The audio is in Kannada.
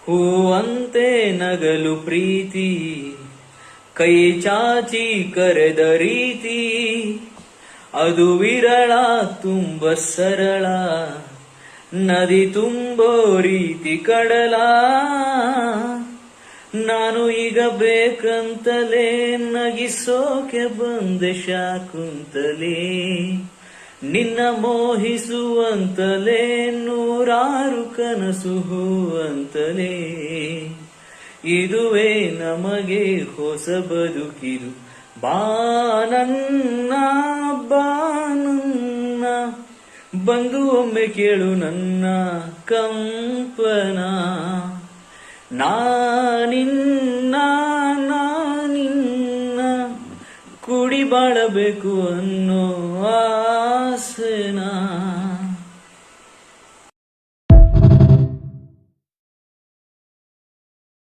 ಹೂವಂತೆ ನಗಲು ಪ್ರೀತಿ, ಕೈ ಚಾಚಿ ಕರೆದ ರೀತಿ, ಅದು ವಿರಳ ತುಂಬ ಸರಳ, ನದಿ ತುಂಬೋ ರೀತಿ ಕಡಲ. ನಾನು ಈಗ ಬೇಕಂತಲೇ ನಗಿಸೋಕೆ ಬಂದೆ ಶಾಕುಂತಲೇ, ನಿನ್ನ ಮೋಹಿಸುವಂತಲೇ ನೂರಾರು ಕನಸು ಹೂವಂತಲೇ. ಇದುವೇ ನಮಗೆ ಹೊಸ ಬದುಕಿದು, ಬಾನನ್ನ ಬಾನನ್ನ, ಬಂದು ಒಮ್ಮೆ ಕೇಳು ನನ್ನ ಕಂಪನ. ನಾನಿನ್ನ ಕೂಡಿ ಬಾಳಬೇಕು ಅನ್ನೋ ಆಸೆನಾ.